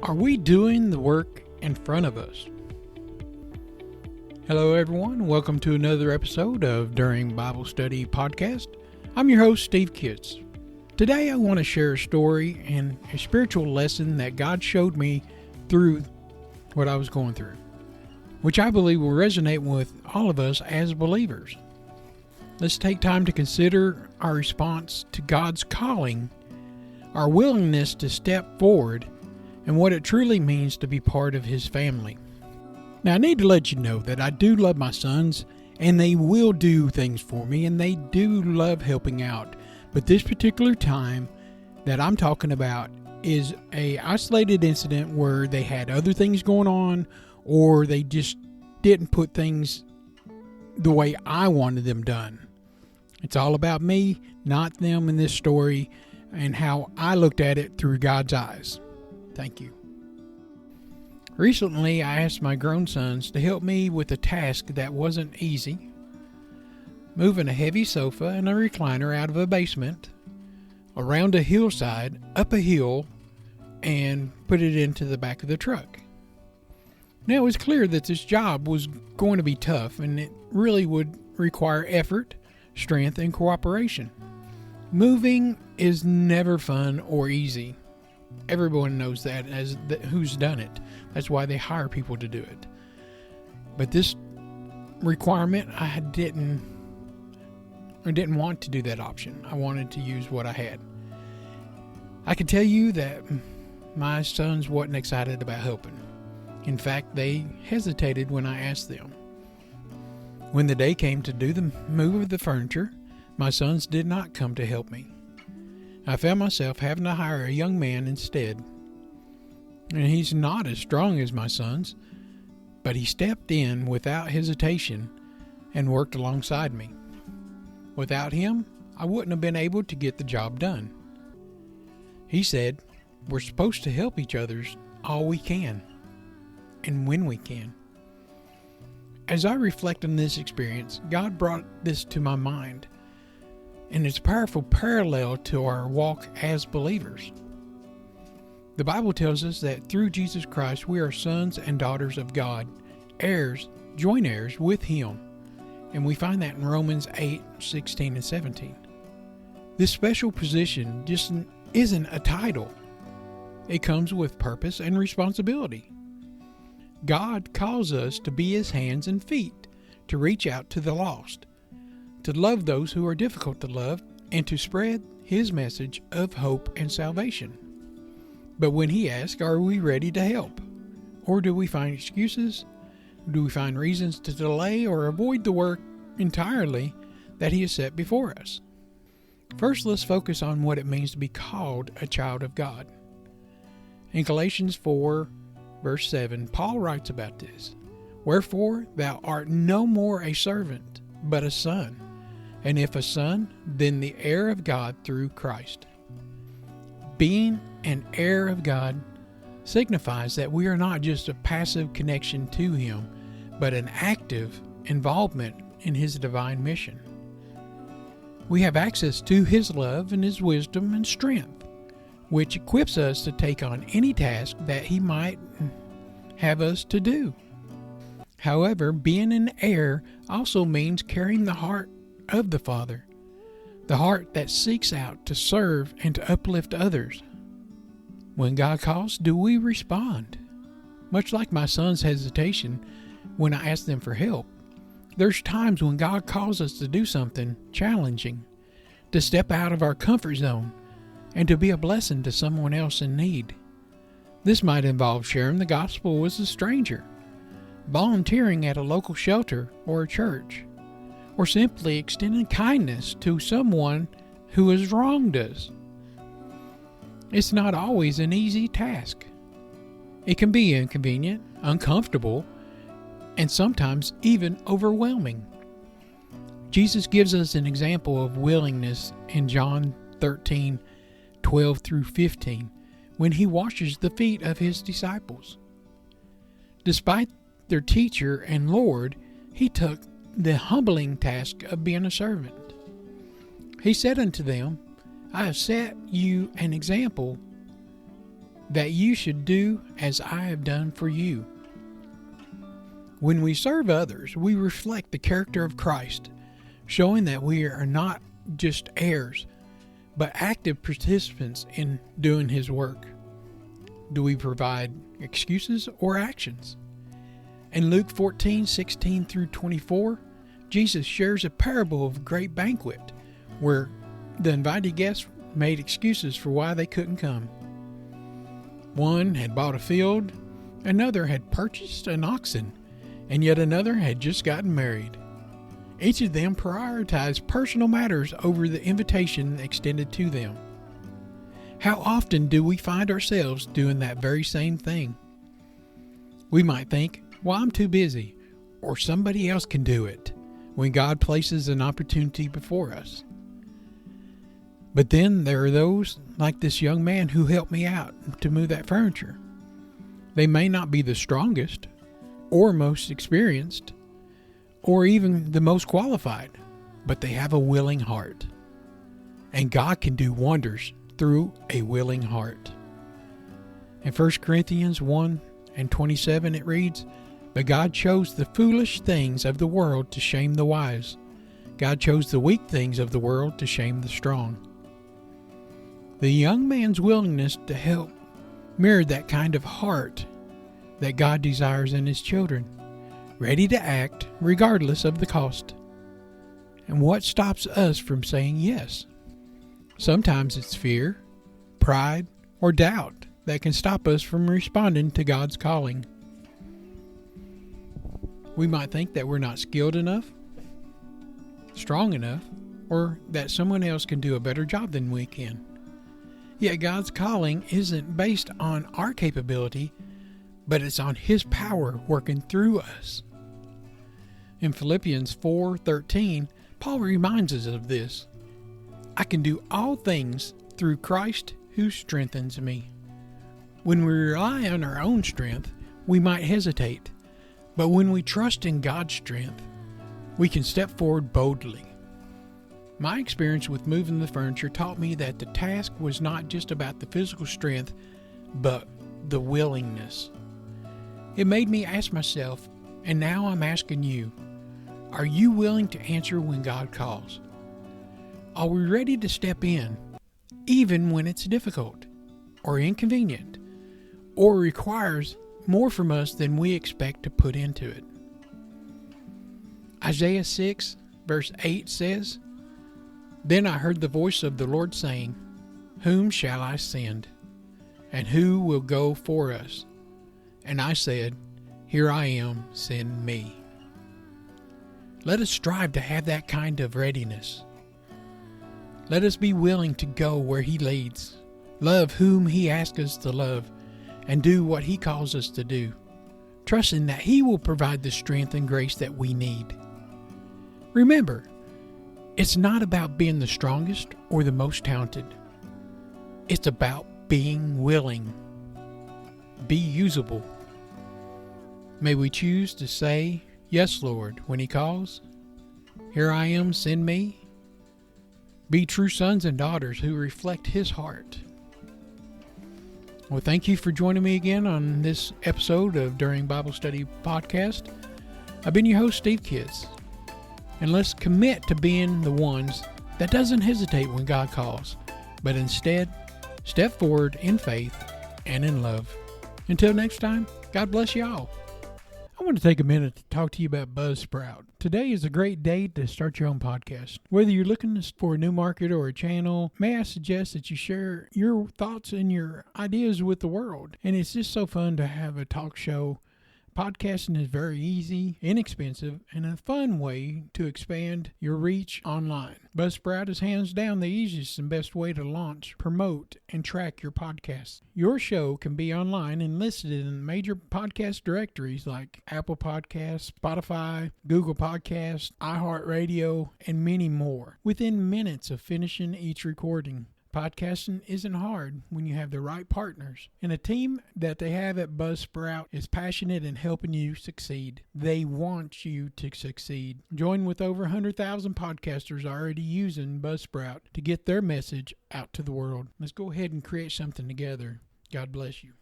Are we doing the work in front of us? Hello, everyone. Welcome to another episode of During Bible Study Podcast. I'm your host, Steve Kitts. Today, I want to share a story and a spiritual lesson that God showed me through what I was going through, which I believe will resonate with all of us as believers. Let's take time to consider our response to God's calling, our willingness to step forward, and what it truly means to be part of His family. Now, I need to let you know that I do love my sons, and they will do things for me, and they do love helping out. But this particular time that I'm talking about is a isolated incident where they had other things going on, or they just didn't put things the way I wanted them done. It's all about me, not them in this story, and how I looked at it through God's eyes. Thank you. Recently, I asked my grown sons to help me with a task that wasn't easy. Moving a heavy sofa and a recliner out of a basement, around a hillside, up a hill, and put it into the back of the truck. Now, it was clear that this job was going to be tough, and it really would require effort, strength, and cooperation. Moving is never fun or easy. Everyone knows that who's done it. That's why they hire people to do it. But this requirement, I didn't want to do that option. I wanted to use what I had. I can tell you that my sons wasn't excited about helping. In fact, they hesitated when I asked them. When the day came to do the move of the furniture, my sons did not come to help me. I found myself having to hire a young man instead. And he's not as strong as my sons, but he stepped in without hesitation and worked alongside me. Without him, I wouldn't have been able to get the job done. He said, we're supposed to help each other all we can, and when we can. As I reflect on this experience, God brought this to my mind. And it's a powerful parallel to our walk as believers. The Bible tells us that through Jesus Christ, we are sons and daughters of God, heirs, joint heirs with Him. And we find that in Romans 8:16 and 17. This special position just isn't a title. It comes with purpose and responsibility. God calls us to be His hands and feet, to reach out to the lost, to love those who are difficult to love, and to spread His message of hope and salvation. But when He asks, are we ready to help? Or do we find excuses? Do we find reasons to delay or avoid the work entirely that He has set before us? First, let's focus on what it means to be called a child of God. In Galatians 4, verse 7, Paul writes about this. Wherefore, thou art no more a servant, but a son. And if a son, then the heir of God through Christ. Being an heir of God signifies that we are not just a passive connection to Him, but an active involvement in His divine mission. We have access to His love and His wisdom and strength, which equips us to take on any task that He might have us to do. However, being an heir also means carrying the heart of the Father, the heart that seeks out to serve and to uplift others. When God calls, do we respond? Much like my son's hesitation when I ask them for help, there's times when God calls us to do something challenging, to step out of our comfort zone, and to be a blessing to someone else in need. This might involve sharing the gospel with a stranger, volunteering at a local shelter or a church, or simply extending kindness to someone who has wronged us. It's not always an easy task. It can be inconvenient, uncomfortable, and sometimes even overwhelming. Jesus gives us an example of willingness in John 13:12 through 15, when He washes the feet of His disciples. Despite their teacher and Lord, He took the humbling task of being a servant. He said unto them, I have set you an example that you should do as I have done for you. When we serve others, we reflect the character of Christ, showing that we are not just heirs, but active participants in doing His work. Do we provide excuses or actions? In Luke 14:16 through 24, Jesus shares a parable of a great banquet where the invited guests made excuses for why they couldn't come. One had bought a field, another had purchased an oxen, and yet another had just gotten married. Each of them prioritized personal matters over the invitation extended to them. How often do we find ourselves doing that very same thing? We might think, well, I'm too busy, or somebody else can do it, when God places an opportunity before us. But then there are those, like this young man who helped me out to move that furniture. They may not be the strongest, or most experienced, or even the most qualified, but they have a willing heart. And God can do wonders through a willing heart. In 1 Corinthians 1:27 it reads, "But God chose the foolish things of the world to shame the wise. God chose the weak things of the world to shame the strong." The young man's willingness to help mirrored that kind of heart that God desires in His children, ready to act regardless of the cost. And what stops us from saying yes? Sometimes it's fear, pride, or doubt that can stop us from responding to God's calling. We might think that we're not skilled enough, strong enough, or that someone else can do a better job than we can. Yet God's calling isn't based on our capability, but it's on His power working through us. In Philippians 4:13, Paul reminds us of this. "I can do all things through Christ who strengthens me." When we rely on our own strength, we might hesitate. But when we trust in God's strength, we can step forward boldly. My experience with moving the furniture taught me that the task was not just about the physical strength, but the willingness. It made me ask myself, and now I'm asking you, are you willing to answer when God calls? Are we ready to step in, even when it's difficult, or inconvenient, or requires more from us than we expect to put into it? Isaiah 6 verse 8 says, "Then I heard the voice of the Lord saying, Whom shall I send? And who will go for us? And I said, Here I am, send me." Let us strive to have that kind of readiness. Let us be willing to go where He leads, love whom He asks us to love, and do what He calls us to do, trusting that He will provide the strength and grace that we need. Remember, it's not about being the strongest or the most talented. It's about being willing. Be usable. May we choose to say, "Yes, Lord," when He calls. "Here I am, send me." Be true sons and daughters who reflect His heart. Well, thank you for joining me again on this episode of During Bible Study Podcast. I've been your host, Steve Kitts. And let's commit to being the ones that doesn't hesitate when God calls, but instead step forward in faith and in love. Until next time, God bless you all. I want to take a minute to talk to you about Buzzsprout. Today is a great day to start your own podcast. Whether you're looking for a new market or a channel, may I suggest that you share your thoughts and your ideas with the world. And it's just so fun to have a talk show. Podcasting is very easy, inexpensive, and a fun way to expand your reach online. Buzzsprout is hands down the easiest and best way to launch, promote, and track your podcast. Your show can be online and listed in major podcast directories like Apple Podcasts, Spotify, Google Podcasts, iHeartRadio, and many more within minutes of finishing each recording. Podcasting isn't hard when you have the right partners, and a team that they have at Buzzsprout is passionate in helping you succeed. They want you to succeed. Join with over 100,000 podcasters already using Buzzsprout to get their message out to the world. Let's go ahead and create something together. God bless you.